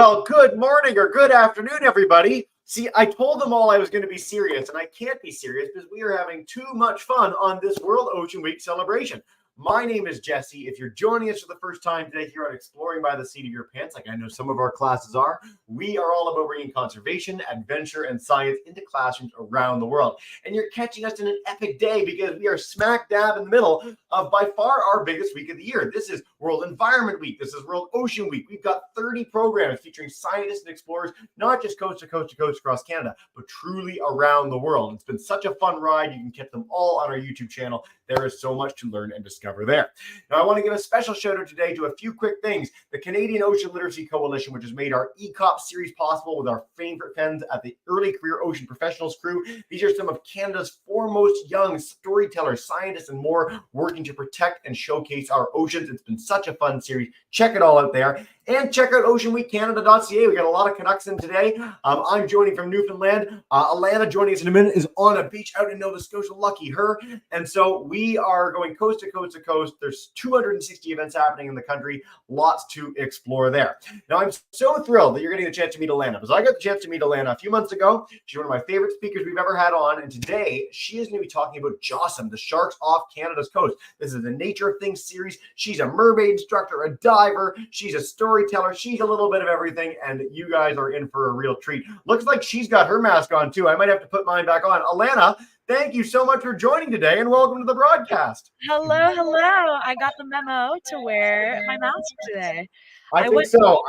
Well, good morning or good afternoon, everybody. See, I told them all I was going to be serious, and I can't be serious because we are having too much fun on this World Ocean Week celebration. My name is Jesse. If you're joining us for the first time today here on Exploring by the Seat of Your Pants, like I know some of our classes are, we are all about bringing conservation, adventure, and science into classrooms around the world. And you're catching us in an epic day because we are smack dab in the middle of by far our biggest week of the year. This is World Environment Week. This is World Ocean Week. We've got 30 programs featuring scientists and explorers, not just coast to coast to coast across Canada, but truly around the world. It's been such a fun ride. You can catch them all on our YouTube channel. There is so much to learn and discover there. Now, I want to give a special shout out today to a few quick things. The Canadian Ocean Literacy Coalition, which has made our ECOP series possible with our favorite friends at the Early Career Ocean Professionals crew. These are some of Canada's foremost young storytellers, scientists, and more working to protect and showcase our oceans. It's been such a fun series. Check it all out there. And check out oceanweekcanada.ca. We got a lot of Canucks in today. I'm joining from Newfoundland. Alanna joining us in a minute is on a beach out in Nova Scotia. Lucky her. And so we are going coast to coast to coast. There's 260 events happening in the country. Lots to explore there. Now, I'm so thrilled that you're getting the chance to meet Alanna because I got the chance to meet Alanna a few months ago. She's one of my favorite speakers we've ever had on. And today, she is going to be talking about Jawsome, the sharks off Canada's coast. This is the Nature of Things series. She's a mermaid instructor, a diver. She's a storyteller. She's a little bit of everything, and you guys are in for a real treat. Looks like she's got her mask on too. I might have to put mine back on. Alanna, thank you so much for joining today, and welcome to the broadcast. Hello, hello. I got the memo to wear my mask today. I think so.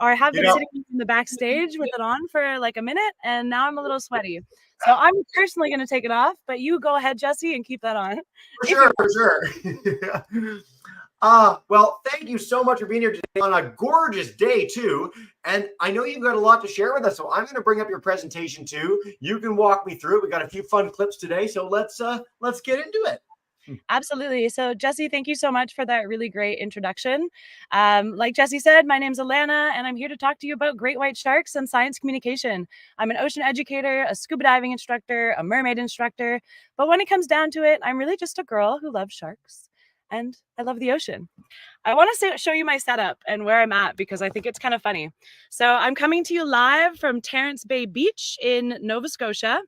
Or I have been sitting in the backstage with it on for like a minute, and now I'm a little sweaty. So I'm personally going to take it off, but you go ahead, Jesse, and keep that on. For sure. Well, thank you so much for being here today on a gorgeous day too. And I know you've got a lot to share with us, so I'm going to bring up your presentation too. You can walk me through it. We got a few fun clips today, so let's get into it. Absolutely. So Jesse, thank you so much for that really great introduction. Like Jesse said, my name's Alanna, and I'm here to talk to you about great white sharks and science communication. I'm an ocean educator, a scuba diving instructor, a mermaid instructor. But when it comes down to it, I'm really just a girl who loves sharks. And I love the ocean. I want to show you my setup and where I'm at because I think it's kind of funny. So I'm coming to you live from Terrence Bay Beach in Nova Scotia.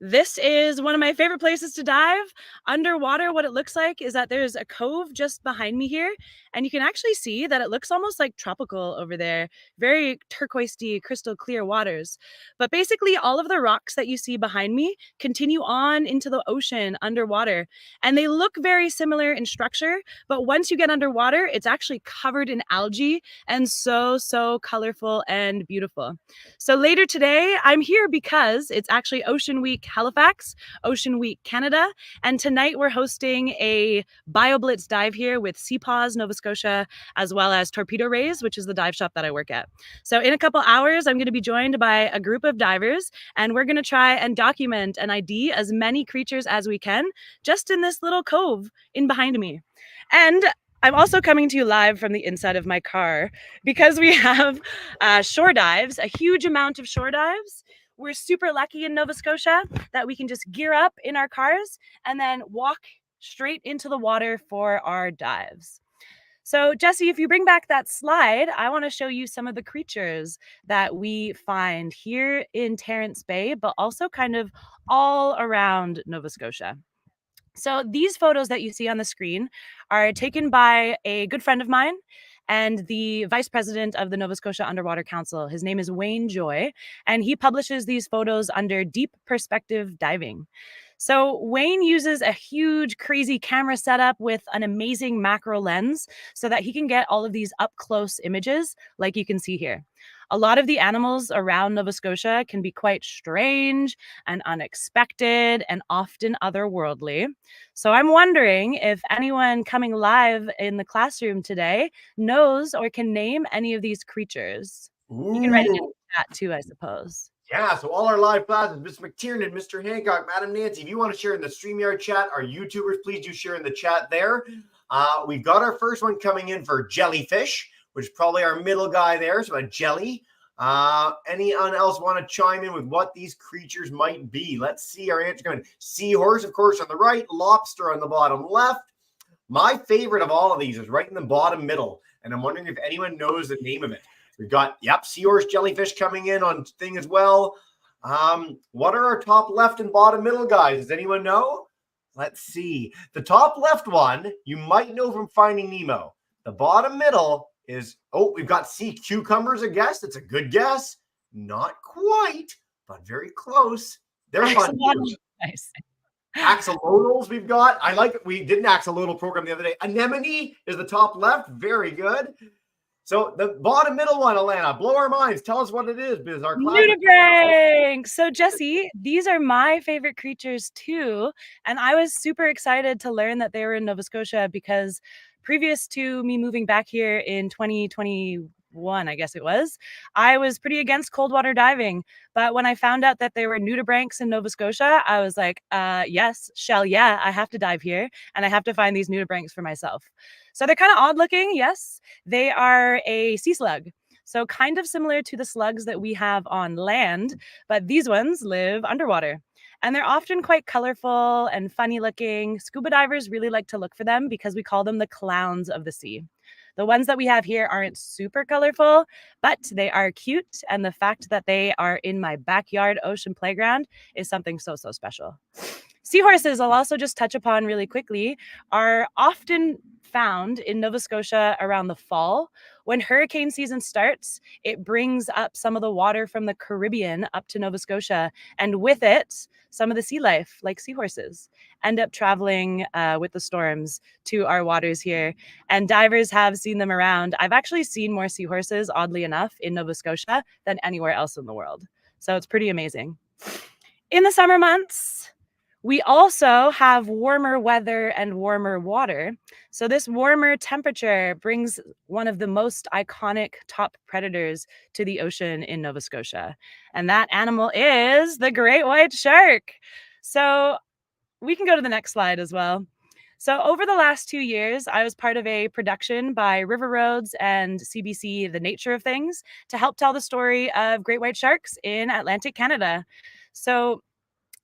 This is one of my favorite places to dive. Underwater, what it looks like is that there's a cove just behind me here, and you can actually see that it looks almost like tropical over there. Very turquoisey, crystal clear waters. But basically, all of the rocks that you see behind me continue on into the ocean underwater, and they look very similar in structure, but once you get underwater, it's actually covered in algae and so colorful and beautiful. So later today, I'm here because it's actually Ocean Week Halifax, Ocean Week Canada, and tonight we're hosting a BioBlitz dive here with Seapaws, Nova Scotia, as well as Torpedo Rays, which is the dive shop that I work at. So in a couple hours, I'm going to be joined by a group of divers, and we're going to try and document and ID as many creatures as we can just in this little cove in behind me. And I'm also coming to you live from the inside of my car because we have shore dives, a huge amount of shore dives. We're super lucky in Nova Scotia that we can just gear up in our cars and then walk straight into the water for our dives. So Jesse, if you bring back that slide, I want to show you some of the creatures that we find here in Terrence Bay, but also kind of all around Nova Scotia. So these photos that you see on the screen are taken by a good friend of mine and the vice president of the Nova Scotia Underwater Council. His name is Wayne Joy, and he publishes these photos under Deep Perspective Diving. So Wayne uses a huge, crazy camera setup with an amazing macro lens so that he can get all of these up-close images like you can see here. A lot of the animals around Nova Scotia can be quite strange and unexpected and often otherworldly. So I'm wondering if anyone coming live in the classroom today knows or can name any of these creatures. Ooh. You can write it in the chat too, I suppose. Yeah, so all our live classes, Mr. McTiernan, Mr. Hancock, Madam Nancy, if you want to share in the StreamYard chat, our YouTubers, please do share in the chat there. We've got our first one coming in for jellyfish, which is probably our middle guy there, so a jelly. Anyone else want to chime in with what these creatures might be? Let's see our answer coming. Seahorse, of course, on the right, lobster on the bottom left. My favorite of all of these is right in the bottom middle, and I'm wondering if anyone knows the name of it. We've got, seahorse jellyfish coming in on thing as well. What are our top left and bottom middle guys? Does anyone know? Let's see. The top left one, you might know from Finding Nemo. The bottom middle is, we've got sea cucumbers, a guess. It's a good guess. Not quite, but very close. They're fun. Nice. Axolotls we've got. I like it. We did an axolotl program the other day. Anemone is the top left. Very good. So the bottom middle one, Alanna, blow our minds. Tell us what it is, because our nudibranchs. So Jesse, these are my favorite creatures too. And I was super excited to learn that they were in Nova Scotia because previous to me moving back here in 2021, I guess it was, I was pretty against cold water diving. But when I found out that there were nudibranchs in Nova Scotia, I was like, yes, I have to dive here and I have to find these nudibranchs for myself. So they're kind of odd looking. Yes, they are a sea slug. So kind of similar to the slugs that we have on land, but these ones live underwater. And they're often quite colorful and funny looking. Scuba divers really like to look for them because we call them the clowns of the sea. The ones that we have here aren't super colorful, but they are cute. And the fact that they are in my backyard ocean playground is something so, so special. Seahorses, I'll also just touch upon really quickly, are often found in Nova Scotia around the fall. When hurricane season starts, it brings up some of the water from the Caribbean up to Nova Scotia. And with it, some of the sea life, like seahorses, end up traveling with the storms to our waters here. And divers have seen them around. I've actually seen more seahorses, oddly enough, in Nova Scotia than anywhere else in the world. So it's pretty amazing. In the summer months, we also have warmer weather and warmer water. So this warmer temperature brings one of the most iconic top predators to the ocean in Nova Scotia. And that animal is the great white shark. So we can go to the next slide as well. So over the last 2 years, I was part of a production by River Roads and CBC, The Nature of Things, to help tell the story of great white sharks in Atlantic Canada. So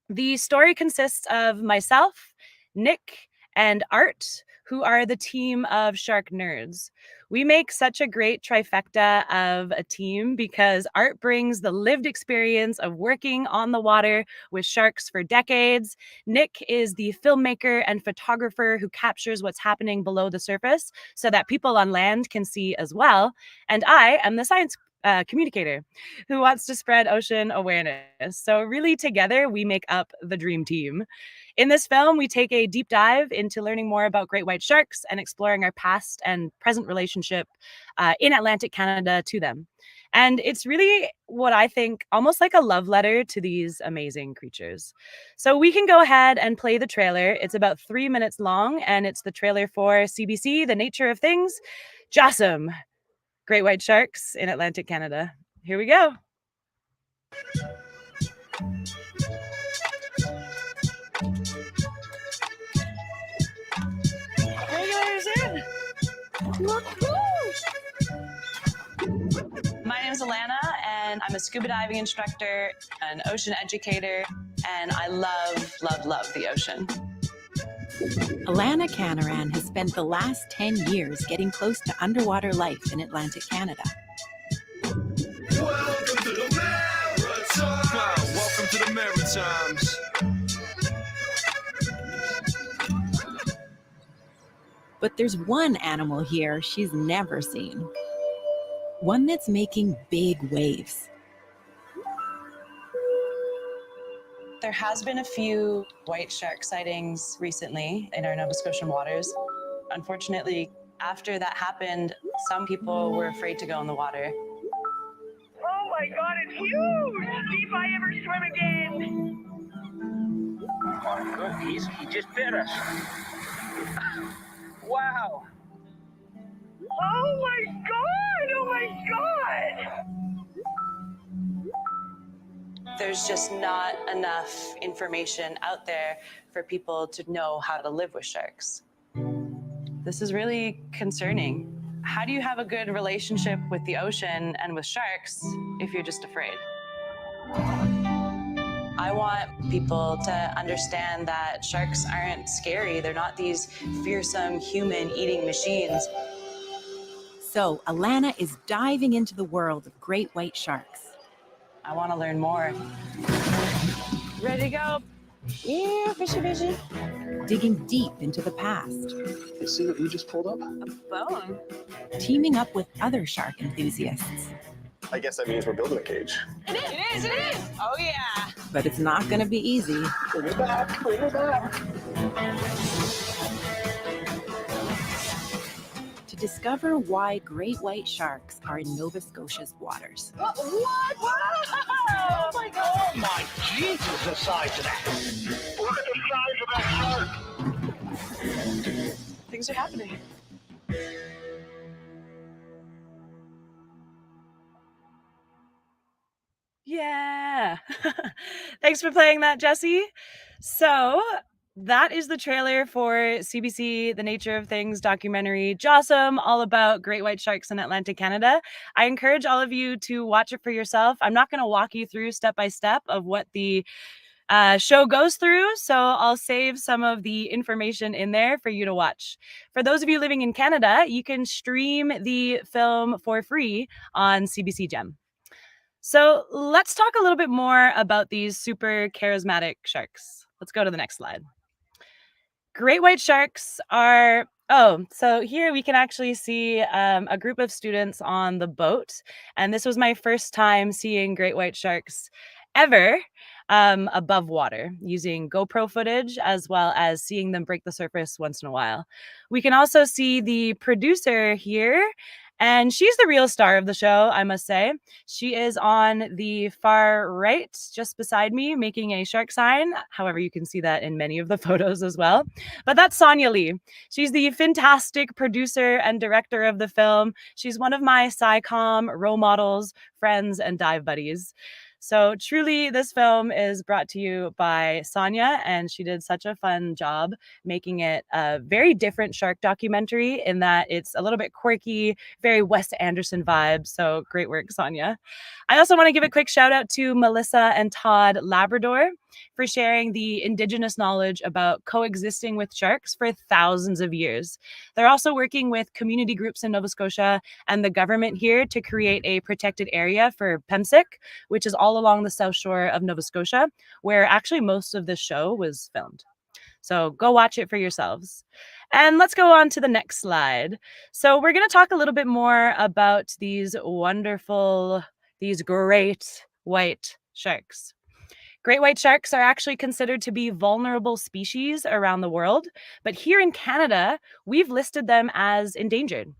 the story consists of myself, Nick, and Art, who are the team of shark nerds. We make such a great trifecta of a team because Art brings the lived experience of working on the water with sharks for decades. Nick is the filmmaker and photographer who captures what's happening below the surface so that people on land can see as well. And I am the science communicator who wants to spread ocean awareness. So really together, we make up the dream team. In this film, we take a deep dive into learning more about great white sharks and exploring our past and present relationship in Atlantic Canada to them. And it's really what I think almost like a love letter to these amazing creatures. So we can go ahead and play the trailer. It's about 3 minutes long, and it's the trailer for CBC, The Nature of Things, Jawsome, great white sharks in Atlantic Canada. Here we go. Regulars in. My name is Alanna, and I'm a scuba diving instructor, an ocean educator, and I love, love, love the ocean. Alanna Canaran has spent the last 10 years getting close to underwater life in Atlantic Canada. Welcome to the Maritimes. Welcome to the Maritimes. But there's one animal here she's never seen. One that's making big waves. There has been a few white shark sightings recently in our Nova Scotian waters. Unfortunately, after that happened, some people were afraid to go in the water. Oh my God, it's huge! See if I ever swim again. Oh, look, he just bit us. Wow. Oh my God! Oh my God! There's just not enough information out there for people to know how to live with sharks. This is really concerning. How do you have a good relationship with the ocean and with sharks if you're just afraid? I want people to understand that sharks aren't scary. They're not these fearsome human-eating machines. So Alanna is diving into the world of great white sharks. I want to learn more. Ready to go? Yeah, fishy, fishy. Digging deep into the past. You see what you just pulled up? A bone. Teaming up with other shark enthusiasts. I guess that means we're building a cage. It is. Oh, yeah. But it's not going to be easy. Bring it back, bring it back. To discover why great white sharks are in Nova Scotia's waters. What? Oh, my God. Oh my Jesus, the size of that. Look at the size of that shark. Things are happening. Yeah. Thanks for playing that, Jesse. So that is the trailer for CBC, The Nature of Things documentary, Jawsome, all about great white sharks in Atlantic Canada. I encourage all of you to watch it for yourself. I'm not going to walk you through step by step of what the show goes through, so I'll save some of the information in there for you to watch. For those of you living in Canada, you can stream the film for free on CBC Gem. So let's talk a little bit more about these super charismatic sharks. Let's go to the next slide. Great white sharks are, so here we can actually see a group of students on the boat. And this was my first time seeing great white sharks ever above water, using GoPro footage, as well as seeing them break the surface once in a while. We can also see the producer here, and she's the real star of the show, I must say. She is on the far right, just beside me, making a shark sign. However, you can see that in many of the photos as well. But that's Sonia Lee. She's the fantastic producer and director of the film. She's one of my SciComm role models, friends, and dive buddies. So truly, this film is brought to you by Sonia, and she did such a fun job making it a very different shark documentary in that it's a little bit quirky, very Wes Anderson vibes. So great work, Sonia. I also want to give a quick shout out to Melissa and Todd Labrador for sharing the Indigenous knowledge about coexisting with sharks for thousands of years. They're also working with community groups in Nova Scotia and the government here to create a protected area for Pemsic, which is all along the south shore of Nova Scotia, where actually most of this show was filmed. So go watch it for yourselves. And let's go on to the next slide. So we're going to talk a little bit more about these great white sharks. Great white sharks are actually considered to be vulnerable species around the world, but here in Canada, we've listed them as endangered.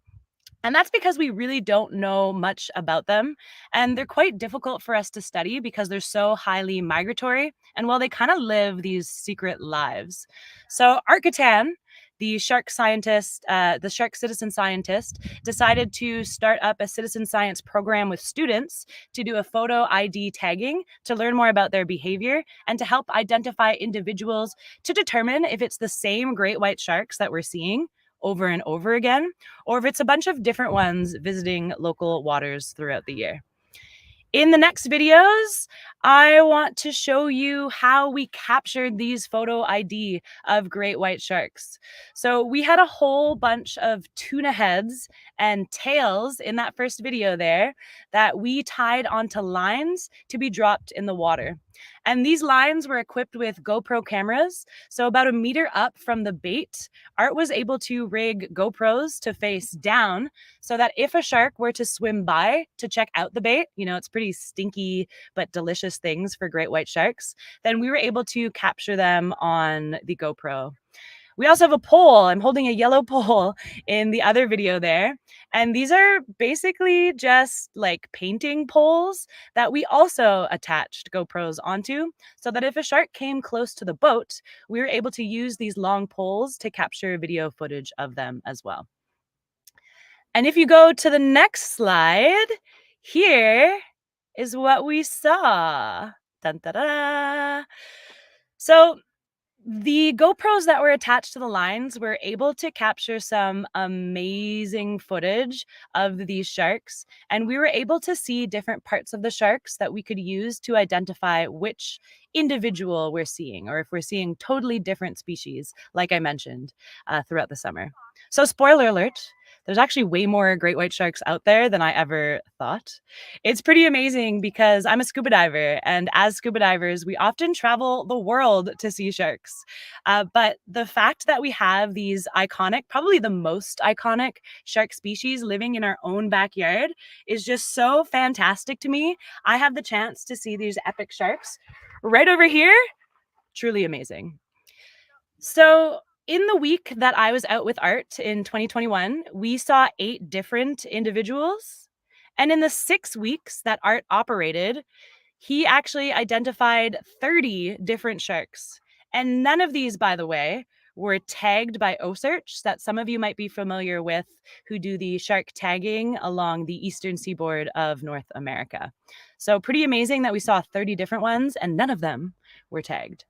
And that's because we really don't know much about them. And they're quite difficult for us to study because they're so highly migratory. And well, they kind of live these secret lives. So Arcatan, the shark scientist, the shark citizen scientist, decided to start up a citizen science program with students to do a photo ID tagging to learn more about their behavior and to help identify individuals to determine if it's the same great white sharks that we're seeing over and over again, or if it's a bunch of different ones visiting local waters throughout the year. In the next videos, I want to show you how we captured these photo ID of great white sharks. So we had a whole bunch of tuna heads and tails in that first video there that we tied onto lines to be dropped in the water. And these lines were equipped with GoPro cameras. So about a meter up from the bait, Art was able to rig GoPros to face down so that if a shark were to swim by to check out the bait, you know, it's pretty stinky but delicious things for great white sharks, then we were able to capture them on the GoPro. We also have a pole. I'm holding a yellow pole in the other video there. And these are basically just like painting poles that we also attached GoPros onto so that if a shark came close to the boat, we were able to use these long poles to capture video footage of them as well. And if you go to the next slide, here is what we saw. Dun, da, da. So the GoPros that were attached to the lines were able to capture some amazing footage of these sharks, and we were able to see different parts of the sharks that we could use to identify which individual we're seeing, or if we're seeing totally different species, like I mentioned throughout the summer. So spoiler alert, There's actually way more great white sharks out there than I ever thought. It's pretty amazing because I'm a scuba diver, and as scuba divers, we often travel the world to see sharks. But the fact that we have these iconic, probably the most iconic shark species living in our own backyard is just so fantastic to me. I have the chance to see these epic sharks right over here. Truly amazing. So, in the week that I was out with Art in 2021, we saw 8 different individuals. And in the 6 weeks that Art operated, he actually identified 30 different sharks. And none of these, by the way, were tagged by OSearch that some of you might be familiar with who do the shark tagging along the eastern seaboard of North America. So pretty amazing that we saw 30 different ones and none of them were tagged.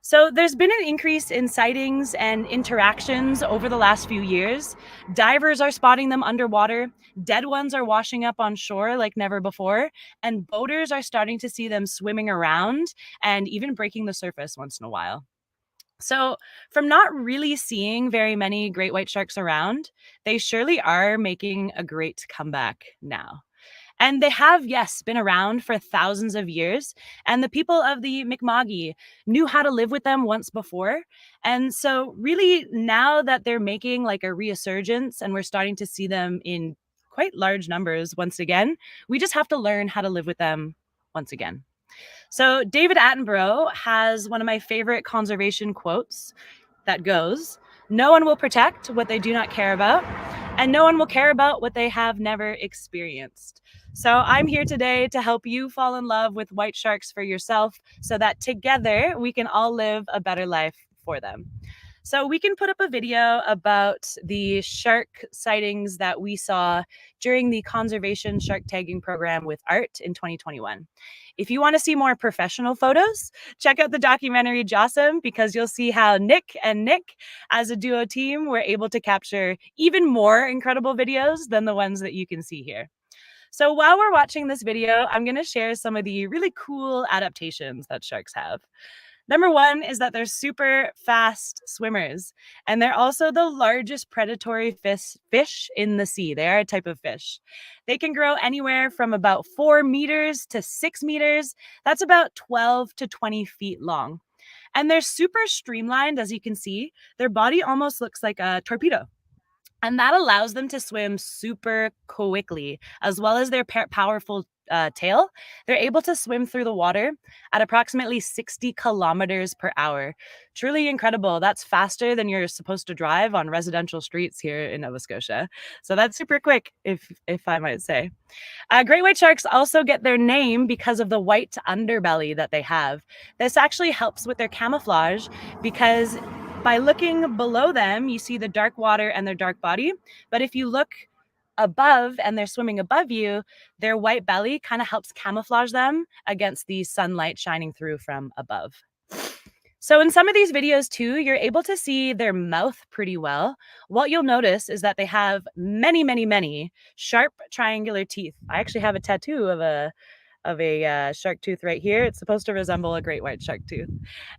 So there's been an increase in sightings and interactions over the last few years. Divers are spotting them underwater, dead ones are washing up on shore like never before, and boaters are starting to see them swimming around and even breaking the surface once in a while. So from not really seeing very many great white sharks around, they surely are making a great comeback now. And they have, yes, been around for thousands of years. And the people of the Mi'kmaq knew how to live with them once before. And so really now that they're making like a resurgence and we're starting to see them in quite large numbers once again, we just have to learn how to live with them once again. So David Attenborough has one of my favorite conservation quotes that goes, "No one will protect what they do not care about, and no one will care about what they have never experienced." So I'm here today to help you fall in love with white sharks for yourself so that together we can all live a better life for them. So we can put up a video about the shark sightings that we saw during the conservation shark tagging program with Art in 2021. If you want to see more professional photos, check out the documentary Jawsome, because you'll see how Nick and Nick as a duo team were able to capture even more incredible videos than the ones that you can see here. So while we're watching this video, I'm going to share some of the really cool adaptations that sharks have. Number one is that they're super fast swimmers, and they're also the largest predatory fish in the sea. They are a type of fish. They can grow anywhere from about 4 meters to 6 meters. That's about 12 to 20 feet long. And they're super streamlined, as you can see. Their body almost looks like a torpedo. And that allows them to swim super quickly, as well as their powerful tail. They're able to swim through the water at approximately 60 kilometers per hour. Truly incredible. That's faster than you're supposed to drive on residential streets here in Nova Scotia. So that's super quick, if I might say. Great white sharks also get their name because of the white underbelly that they have. This actually helps with their camouflage because by looking below them, you see the dark water and their dark body. But if you look above and they're swimming above you, their white belly kind of helps camouflage them against the sunlight shining through from above. So in some of these videos too, you're able to see their mouth pretty well. What you'll notice is that they have many, many, many sharp triangular teeth. I actually have a tattoo of a shark tooth right here. It's supposed to resemble a great white shark tooth.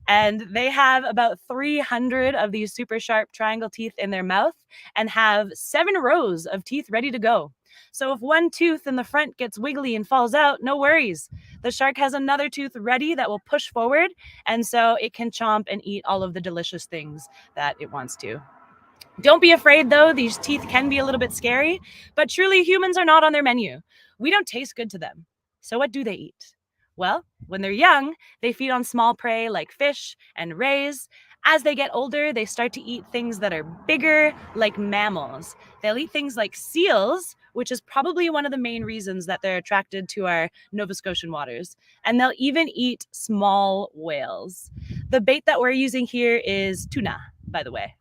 And they have about 300 of these super sharp triangle teeth in their mouth and have 7 rows of teeth ready to go. So if one tooth in the front gets wiggly and falls out, no worries. The shark has another tooth ready that will push forward, and so it can chomp and eat all of the delicious things that it wants to. Don't be afraid though, these teeth can be a little bit scary, but truly humans are not on their menu. We don't taste good to them. So what do they eat? Well, when they're young, they feed on small prey like fish and rays. As they get older, they start to eat things that are bigger, like mammals. They'll eat things like seals, which is probably one of the main reasons that they're attracted to our Nova Scotian waters. And they'll even eat small whales. The bait that we're using here is tuna, by the way.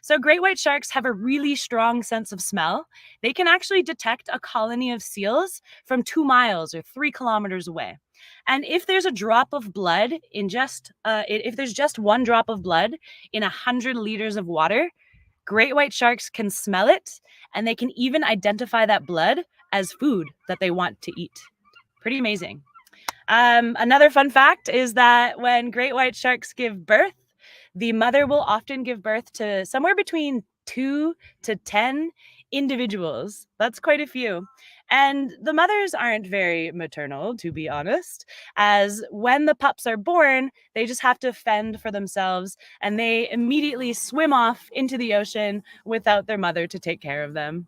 So great white sharks have a really strong sense of smell. They can actually detect a colony of seals from 2 miles or 3 kilometers away. And if there's a drop of blood in if there's just 1 drop of blood in 100 liters of water, great white sharks can smell it, and they can even identify that blood as food that they want to eat. Pretty amazing. Another fun fact is that when great white sharks give birth, the mother will often give birth to somewhere between 2 to 10 individuals. That's quite a few. And the mothers aren't very maternal, to be honest, as when the pups are born, they just have to fend for themselves and they immediately swim off into the ocean without their mother to take care of them.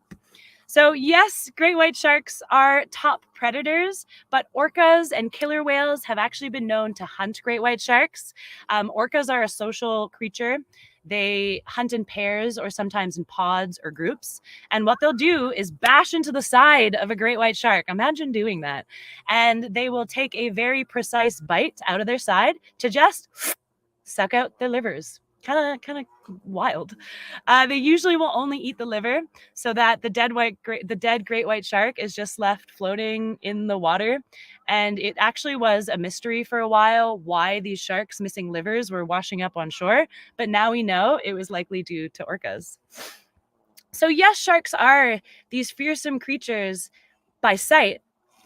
So yes, great white sharks are top predators, but orcas and killer whales have actually been known to hunt great white sharks. Orcas are a social creature. They hunt in pairs or sometimes in pods or groups. And what they'll do is bash into the side of a great white shark. Imagine doing that. And they will take a very precise bite out of their side to just suck out their livers. Kind of wild. They usually will only eat the liver so that the dead great white shark is just left floating in the water. And it actually was a mystery for a while why these sharks missing livers were washing up on shore. But now we know it was likely due to orcas. So yes, sharks are these fearsome creatures by sight,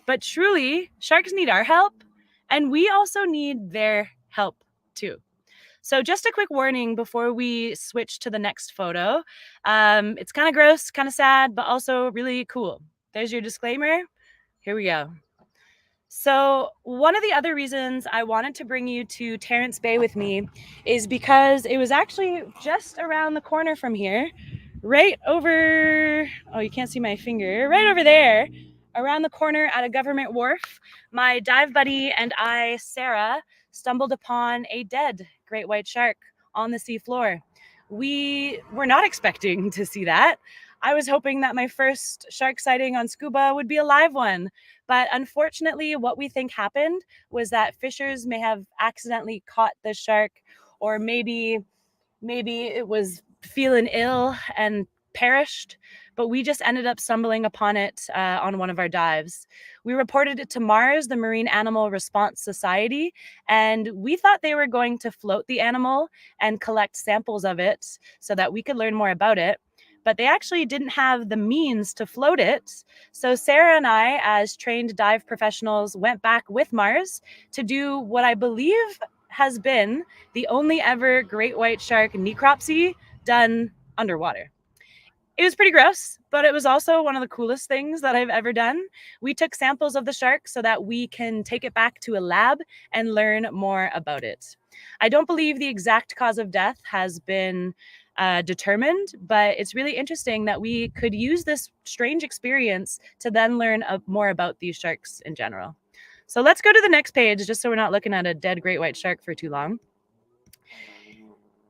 but truly sharks need our help and we also need their help too. So just a quick warning before we switch to the next photo. It's kind of gross, kind of sad, but also really cool. There's your disclaimer. Here we go. So one of the other reasons I wanted to bring you to Terrence Bay with me is because it was actually just around the corner from here, right over, oh, you can't see my finger, right over there, around the corner at a government wharf. My dive buddy and I, Sarah, stumbled upon a dead great white shark on the seafloor. We were not expecting to see that. I was hoping that my first shark sighting on scuba would be a live one. But unfortunately, what we think happened was that fishers may have accidentally caught the shark, or maybe it was feeling ill and perished, but we just ended up stumbling upon it on one of our dives. We reported it to MARS, the Marine Animal Response Society, and we thought they were going to float the animal and collect samples of it so that we could learn more about it. But they actually didn't have the means to float it. So Sarah and I, as trained dive professionals, went back with MARS to do what I believe has been the only ever great white shark necropsy done underwater. It was pretty gross, but it was also one of the coolest things that I've ever done. We took samples of the shark so that we can take it back to a lab and learn more about it. I don't believe the exact cause of death has been determined, but it's really interesting that we could use this strange experience to then learn more about these sharks in general. So let's go to the next page, just so we're not looking at a dead great white shark for too long.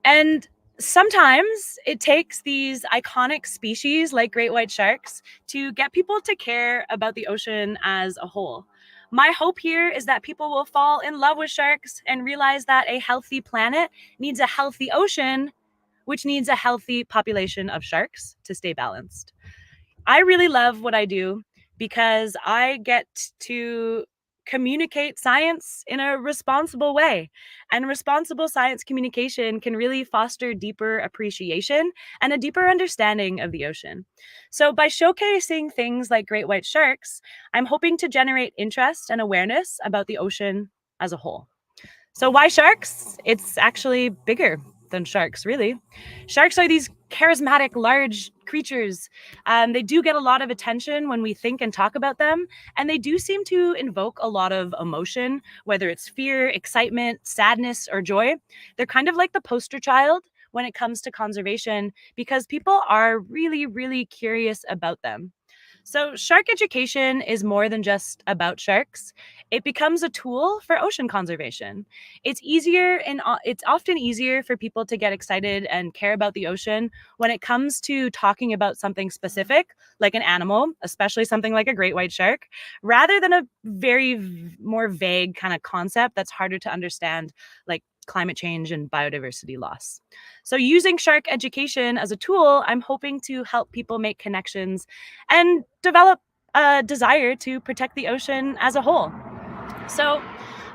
And sometimes it takes these iconic species like great white sharks to get people to care about the ocean as a whole. My hope here is that people will fall in love with sharks and realize that a healthy planet needs a healthy ocean, which needs a healthy population of sharks to stay balanced. I really love what I do because I get to communicate science in a responsible way. And responsible science communication can really foster deeper appreciation and a deeper understanding of the ocean. So by showcasing things like great white sharks, I'm hoping to generate interest and awareness about the ocean as a whole. So why sharks? It's actually bigger than sharks, really. Sharks are these charismatic, large creatures. They do get a lot of attention when we think and talk about them, and they do seem to invoke a lot of emotion, whether it's fear, excitement, sadness, or joy. They're kind of like the poster child when it comes to conservation because people are really, really curious about them. So shark education is more than just about sharks. It becomes a tool for ocean conservation. It's often easier for people to get excited and care about the ocean when it comes to talking about something specific, like an animal, especially something like a great white shark, rather than a very more vague kind of concept that's harder to understand, like climate change and biodiversity loss. So using shark education as a tool, I'm hoping to help people make connections and develop a desire to protect the ocean as a whole. So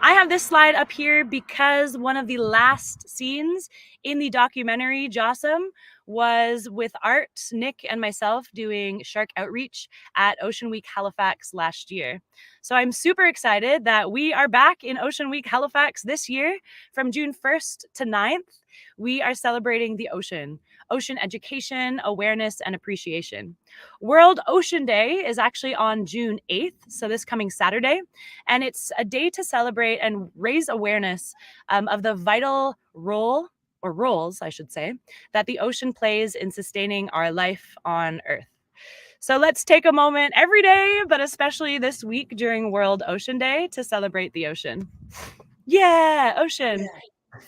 I have this slide up here because one of the last scenes in the documentary Jawsome was with Art, Nick, and myself doing shark outreach at Ocean Week Halifax last year. So I'm super excited that we are back in Ocean Week Halifax this year from June 1st to 9th. We are celebrating the ocean. ocean education, awareness, and appreciation. World Ocean Day is actually on June 8th, so this coming Saturday, and it's a day to celebrate and raise awareness of the vital roles, I should say, that the ocean plays in sustaining our life on Earth. So let's take a moment every day, but especially this week during World Ocean Day, to celebrate the ocean. Yeah, ocean.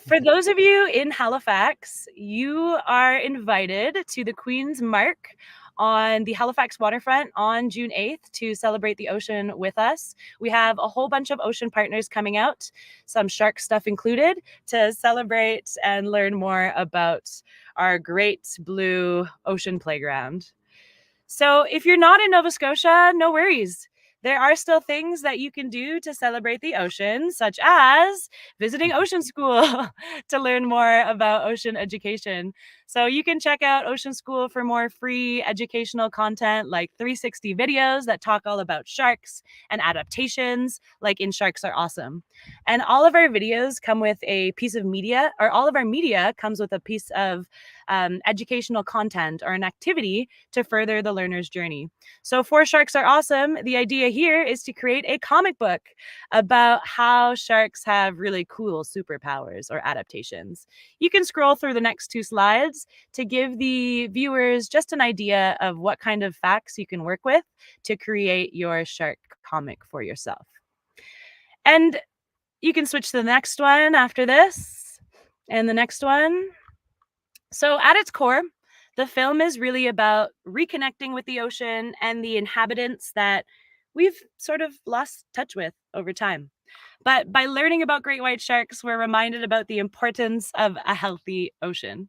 For those of you in Halifax, you are invited to the Queen's Mark on the Halifax waterfront on June 8th to celebrate the ocean with us. We have a whole bunch of ocean partners coming out, some shark stuff included, to celebrate and learn more about our great blue ocean playground. So if you're not in Nova Scotia, no worries. There are still things that you can do to celebrate the ocean, such as visiting Ocean School to learn more about ocean education. So you can check out Ocean School for more free educational content, like 360 videos that talk all about sharks and adaptations, like in Sharks Are Awesome. And all of our videos come with a piece of media, or all of our media comes with a piece of educational content or an activity to further the learner's journey. So for Sharks Are Awesome, the idea here is to create a comic book about how sharks have really cool superpowers or adaptations. You can scroll through the next 2 slides to give the viewers just an idea of what kind of facts you can work with to create your shark comic for yourself. And you can switch to the next one after this, and the next one. So at its core, the film is really about reconnecting with the ocean and the inhabitants that we've sort of lost touch with over time. But by learning about great white sharks, we're reminded about the importance of a healthy ocean.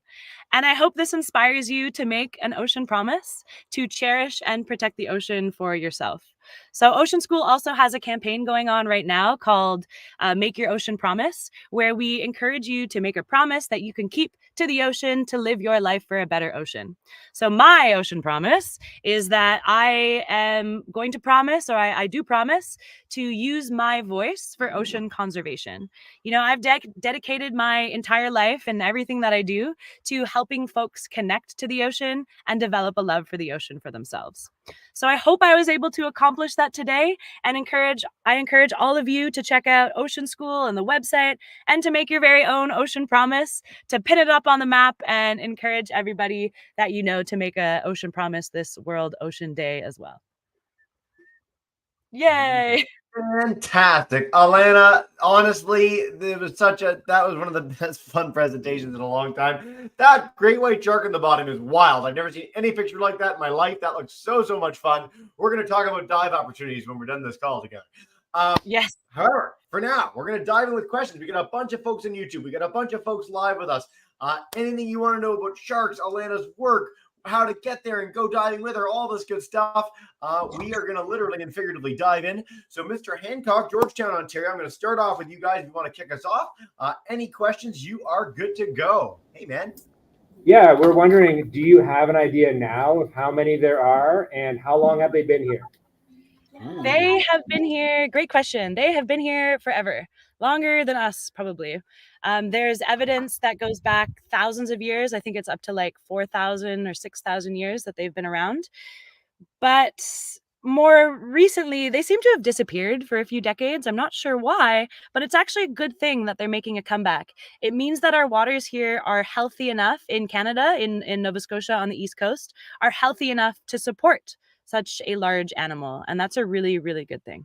And I hope this inspires you to make an ocean promise to cherish and protect the ocean for yourself. So Ocean School also has a campaign going on right now called Make Your Ocean Promise, where we encourage you to make a promise that you can keep to the ocean to live your life for a better ocean. So my ocean promise is that I am going to promise, or I do promise, to use my voice for ocean conservation. You know, I've dedicated my entire life and everything that I do to helping folks connect to the ocean and develop a love for the ocean for themselves. So I hope I was able to accomplish that today, and I encourage all of you to check out Ocean School and the website, and to make your very own ocean promise, to pin it up on the map, and encourage everybody that you know to make an ocean promise this World Ocean Day as well. Yay! Fantastic. Alanna, honestly, that was one of the best fun presentations in a long time. That great white shark in the bottom is wild. I've never seen any picture like that in my life. That looks so much fun. We're going to talk about dive opportunities when we're done this call together. Yes. However, for now, we're going to dive in with questions. We got a bunch of folks on YouTube. We got a bunch of folks live with us. Anything you want to know about sharks, Alanna's work, how to get there and go diving with her, all this good stuff. We are going to literally and figuratively dive in. So Mr. Hancock, Georgetown, Ontario, I'm going to start off with you guys if you want to kick us off. Any questions, you are good to go. Hey, man. Yeah, we're wondering, do you have an idea now of how many there are and how long have they been here? They have been here. Great question. They have been here forever, longer than us, probably. There's evidence that goes back thousands of years. I think it's up to like 4,000 or 6,000 years that they've been around. But more recently, they seem to have disappeared for a few decades. I'm not sure why, but it's actually a good thing that they're making a comeback. It means that our waters here are healthy enough in Canada, in Nova Scotia on the East Coast, are healthy enough to support such a large animal. And that's a really, really good thing.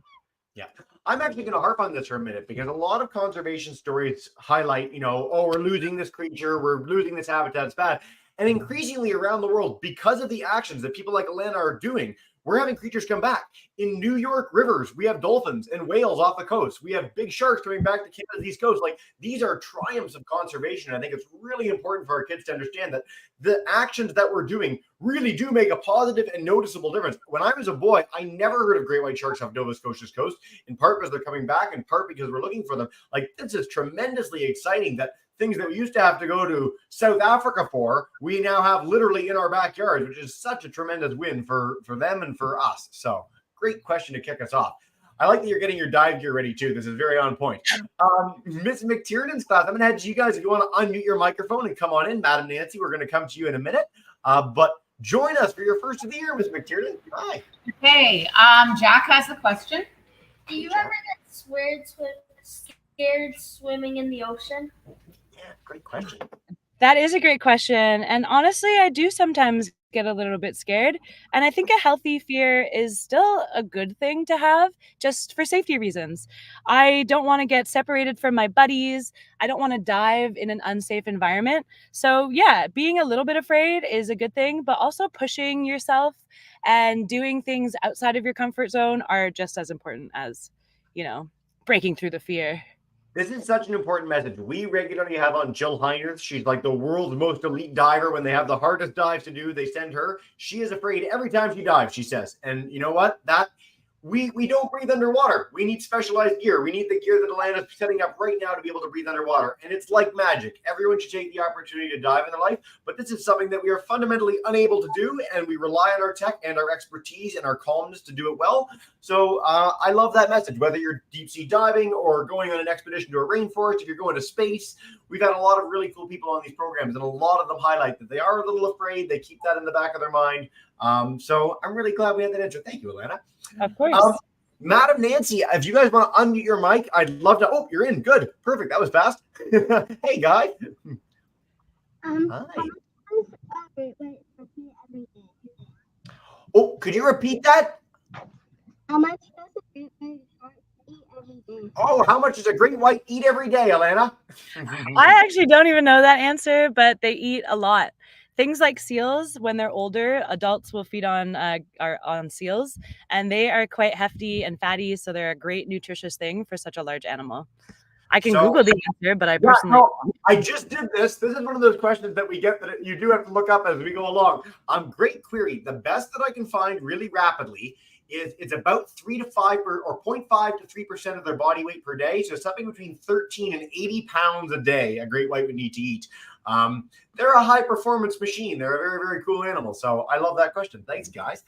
Yeah, I'm actually going to harp on this for a minute, because a lot of conservation stories highlight, oh, we're losing this creature, we're losing this habitat, it's bad. And increasingly around the world, because of the actions that people like Alanna are doing, we're having creatures come back. In New York rivers, we have dolphins and whales off the coast. We have big sharks coming back to Canada's East Coast. Like, these are triumphs of conservation. I think it's really important for our kids to understand that the actions that we're doing really do make a positive and noticeable difference. When I was a boy, I never heard of great white sharks off Nova Scotia's coast, in part because they're coming back, in part because we're looking for them. Like, this is tremendously exciting that things that we used to have to go to South Africa for, we now have literally in our backyards, which is such a tremendous win for them and for us. So great question to kick us off. I like that you're getting your dive gear ready too. This is very on point. Miss McTiernan's class, I'm going to head to you guys if you want to unmute your microphone and come on in. Madam Nancy, we're going to come to you in a minute. But join us for your first of the year, Miss McTiernan. Hi. Okay, Jack has the question. Do you ever get scared swimming in the ocean? Yeah, great question. That is a great question. And honestly, I do sometimes get a little bit scared. And I think a healthy fear is still a good thing to have just for safety reasons. I don't want to get separated from my buddies. I don't want to dive in an unsafe environment. So yeah, being a little bit afraid is a good thing, but also pushing yourself and doing things outside of your comfort zone are just as important as, breaking through the fear. This is such an important message. We regularly have on Jill Heinrich. She's like the world's most elite diver. When they have the hardest dives to do, they send her. She is afraid every time she dives, she says. And you know what? We don't breathe underwater. We need specialized gear. We need the gear that Alanna's setting up right now to be able to breathe underwater. And it's like magic. Everyone should take the opportunity to dive in their life. But this is something that we are fundamentally unable to do. And we rely on our tech and our expertise and our calmness to do it well. So I love that message. Whether you're deep sea diving or going on an expedition to a rainforest, if you're going to space, we've had a lot of really cool people on these programs. And a lot of them highlight that they are a little afraid. They keep that in the back of their mind. So I'm really glad we had that answer. Thank you, Alanna. Of course. Madam Nancy, if you guys want to unmute your mic, I'd love to. Oh, you're in. Good. Perfect. That was fast. Hey, guy. Hi. Oh, could you repeat that? How much does a great white shark eat every day? Oh, how much does a great white eat every day, Alanna? I actually don't even know that answer, but they eat a lot. Things like seals, when they're older, adults will feed on seals, and they are quite hefty and fatty, so they're a great nutritious thing for such a large animal. I can Google the answer, but I personally... I just did this. This is one of those questions that we get that you do have to look up as we go along. Great query. The best that I can find really rapidly is it's about 3 to 5 or 0.5 to 3% of their body weight per day. So something between 13 and 80 pounds a day a great white would need to eat. They're a high performance machine. They're a very, very cool animal. So I love that question. Thanks, guys.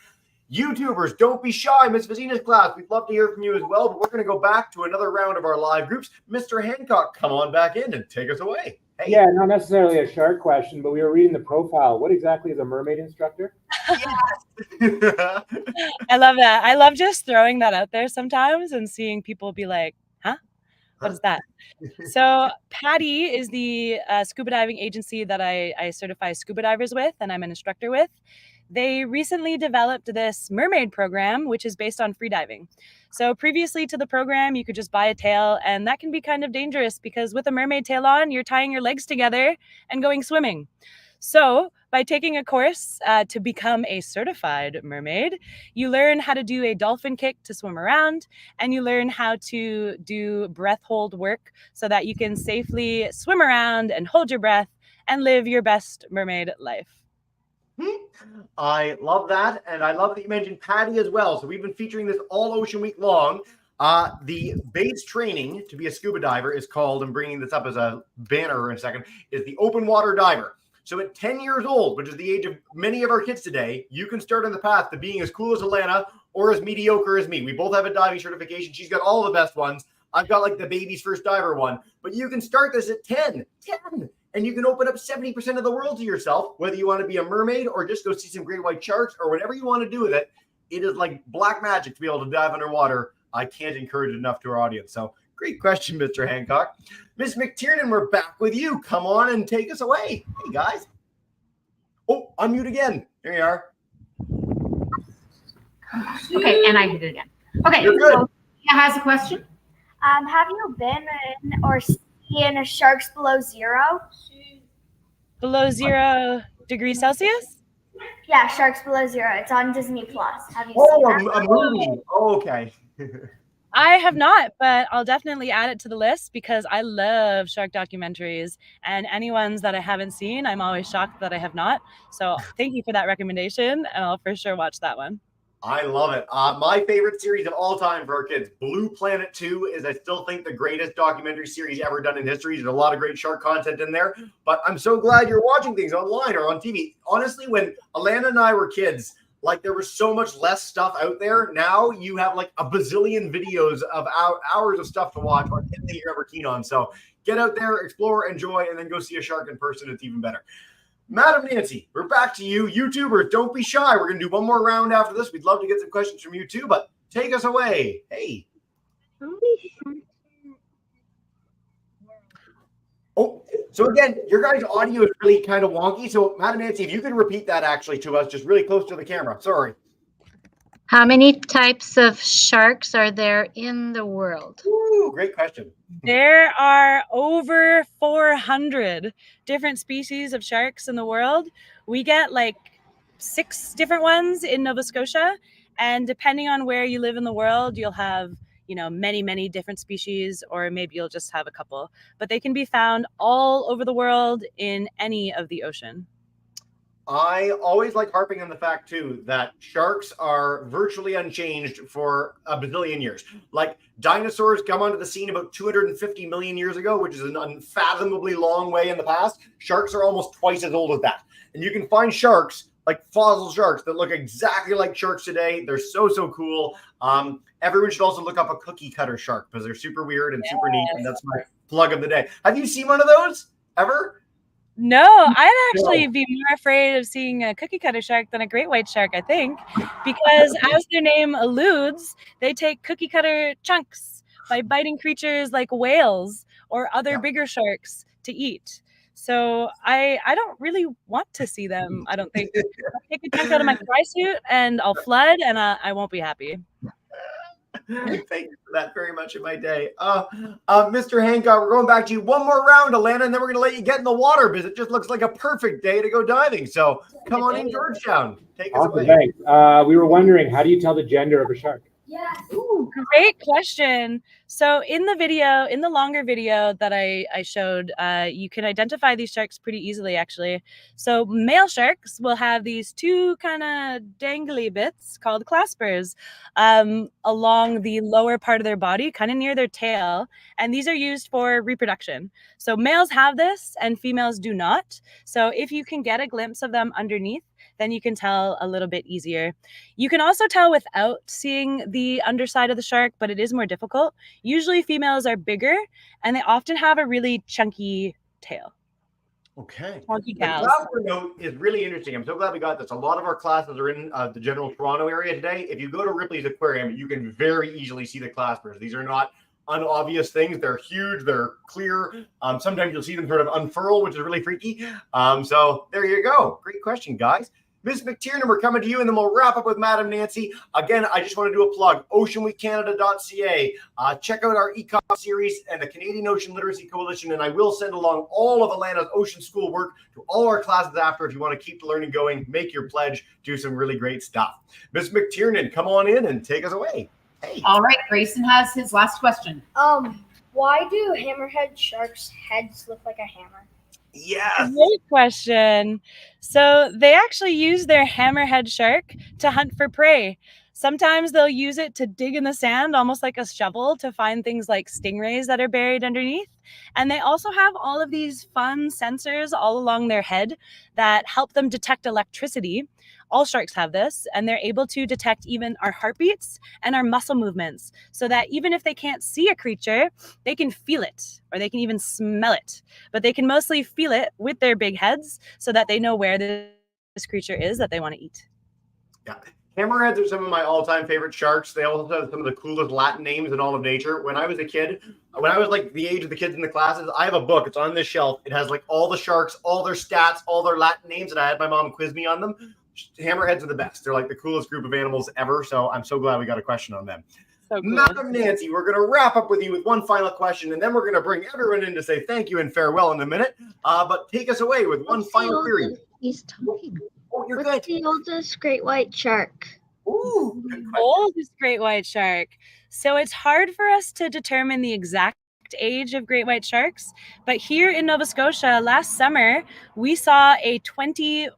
YouTubers, don't be shy. Miss Vizina's class, we'd love to hear from you as well, but we're going to go back to another round of our live groups. Mr. Hancock, come on back in and take us away. Hey. Yeah, not necessarily a shark question, but we were reading the profile. What exactly is a mermaid instructor? I love that. I love just throwing that out there sometimes and seeing people be like, huh? What is that? So PADI is the scuba diving agency that I certify scuba divers with, and I'm an instructor with. They recently developed this mermaid program, which is based on freediving. So previously to the program, you could just buy a tail, and that can be kind of dangerous because with a mermaid tail on, you're tying your legs together and going swimming. So by taking a course to become a certified mermaid, you learn how to do a dolphin kick to swim around, and you learn how to do breath hold work so that you can safely swim around and hold your breath and live your best mermaid life. I love that. And I love that you mentioned PADI as well. So we've been featuring this all Ocean Week long. The base training to be a scuba diver is called, I'm bringing this up as a banner in a second, is the open water diver. So at 10 years old, which is the age of many of our kids today, you can start on the path to being as cool as Alanna or as mediocre as me. We both have a diving certification. She's got all the best ones. I've got like the baby's first diver one. But you can start this at 10. And you can open up 70% of the world to yourself, whether you want to be a mermaid or just go see some great white sharks or whatever you want to do with it. It is like black magic to be able to dive underwater. I can't encourage it enough to our audience. So great question, Mr. Hancock. Miss McTiernan, we're back with you. Come on and take us away. Hey, guys. Oh, unmute again. There you are. Okay, and I did it again. Okay, You're good. So Tia has a question. Have you been in or seen a sharks below zero? Below 0 degrees Celsius? Yeah, Sharks Below Zero. It's on Disney Plus. Have you seen that? A movie. Oh, okay. I have not, but I'll definitely add it to the list because I love shark documentaries, and any ones that I haven't seen, I'm always shocked that I have not. So thank you for that recommendation, and I'll for sure watch that one. I love it. My favorite series of all time for our kids, Blue Planet 2, is I still think the greatest documentary series ever done in history. There's a lot of great shark content in there, but I'm so glad you're watching things online or on TV. Honestly, when Alanna and I were kids, like there was so much less stuff out there. Now you have like a bazillion videos of hours of stuff to watch on anything you're ever keen on. So get out there, explore, enjoy, and then go see a shark in person. It's even better. Madam Nancy, we're back to you. YouTubers, don't be shy. We're going to do one more round after this. We'd love to get some questions from you too, but take us away. Hey. Oh, so again, your guys' audio is really kind of wonky. So, Madam Nancy, if you could repeat that actually to us, just really close to the camera. Sorry. How many types of sharks are there in the world? Ooh, great question. There are over 400 different species of sharks in the world. We get like 6 different ones in Nova Scotia. And depending on where you live in the world, you'll have, you know, many different species, or maybe you'll just have a couple. But they can be found all over the world in any of the ocean. I always like harping on the fact too that sharks are virtually unchanged for a bazillion years. Like dinosaurs come onto the scene about 250 million years ago, which is an unfathomably long way in the past. Sharks are almost twice as old as that. And you can find sharks, like fossil sharks, that look exactly like sharks today. They're so cool. Everyone should also look up a cookie cutter shark because they're super weird and super neat. And that's my plug of the day. Have you seen one of those ever? No, I'd actually be more afraid of seeing a cookie cutter shark than a great white shark, I think, because as their name alludes, they take cookie cutter chunks by biting creatures like whales or other bigger sharks to eat. So I don't really want to see them, I don't think. I'll take a chunk out of my dry suit and I'll flood and I won't be happy. Thank you for that very much in my day. Mr. Hancock, we're going back to you one more round, Alanna, and then we're going to let you get in the water because it just looks like a perfect day to go diving. So come on in, Georgetown. Take us away. Thanks. We were wondering, how do you tell the gender of a shark? Ooh, great question. So in the video, in the longer video that I showed, you can identify these sharks pretty easily, actually. So male sharks will have these 2 kind of dangly bits called claspers along the lower part of their body, kind of near their tail. And these are used for reproduction. So males have this and females do not. So if you can get a glimpse of them underneath, then you can tell a little bit easier. You can also tell without seeing the underside of the shark, but it is more difficult. Usually females are bigger and they often have a really chunky tail. Okay. Chunky The cows. classroom note is really interesting. I'm so glad we got this. A lot of our classes are in the general Toronto area today. If you go to Ripley's Aquarium, you can very easily see the claspers. These are not unobvious things. They're huge. They're clear. Sometimes you'll see them sort of unfurl, which is really freaky. So there you go. Great question, guys. Ms. McTiernan, we're coming to you, and then we'll wrap up with Madam Nancy. Again, I just want to do a plug, oceanweekcanada.ca. Check out our econ series and the Canadian Ocean Literacy Coalition, and I will send along all of Alanna's ocean school work to all our classes after if you want to keep the learning going, make your pledge, do some really great stuff. Ms. McTiernan, come on in and take us away. Hey. All right, Grayson has his last question. Why do hammerhead sharks' heads look like a hammer? Yes. Great question. So they actually use their hammerhead shark to hunt for prey. Sometimes they'll use it to dig in the sand, almost like a shovel, to find things like stingrays that are buried underneath. And they also have all of these fun sensors all along their head that help them detect electricity. All sharks have this, and they're able to detect even our heartbeats and our muscle movements, so that even if they can't see a creature, they can feel it, or they can even smell it. But they can mostly feel it with their big heads so that they know where this creature is that they want to eat. Yeah. Hammerheads are some of my all-time favorite sharks. They also have some of the coolest Latin names in all of nature. When I was a kid, when I was like the age of the kids in the classes, I have a book. It's on this shelf. It has like all the sharks, all their stats, all their Latin names, and I had my mom quiz me on them. Hammerheads are the best. They're like the coolest group of animals ever. So I'm so glad we got a question on them. So cool. Madam Nancy, we're going to wrap up with you with one final question, and then we're going to bring everyone in to say thank you and farewell in a minute. But take us away with one final query. He's talking. Oh, you're What's good. the oldest great white shark? Ooh, good question. Oldest great white shark. So it's hard for us to determine the exact age of great white sharks, but here in Nova Scotia last summer we saw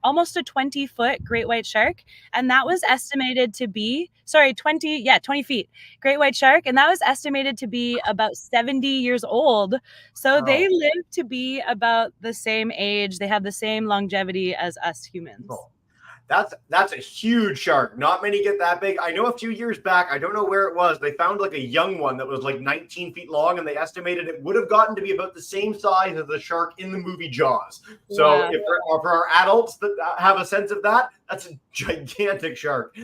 almost a 20-foot great white shark, and that was estimated to be 20 feet great white shark, and that was estimated to be about 70 years old. So Wow. They live to be about the same age. They have the same longevity as us humans. Cool. That's a huge shark. Not many get that big. I know a few years back, I don't know where it was, they found like a young one that was like 19 feet long, and they estimated it would have gotten to be about the same size as the shark in the movie Jaws. So Wow. if for our adults that have a sense of that, that's a gigantic shark.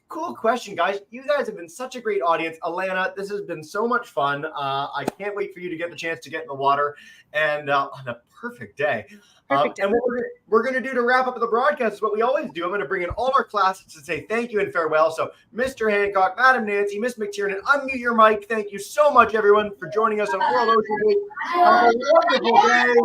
Cool question, guys. You guys have been such a great audience. Alanna, this has been so much fun. I can't wait for you to get the chance to get in the water, and on a perfect day. And what we're going to do to wrap up the broadcast is what we always do. I'm going to bring in all our classes to say thank you and farewell. So Mr. Hancock, Madam Nancy, Miss McTiernan, unmute your mic. Thank you so much, everyone, for joining us on World Ocean Week. Have a wonderful day.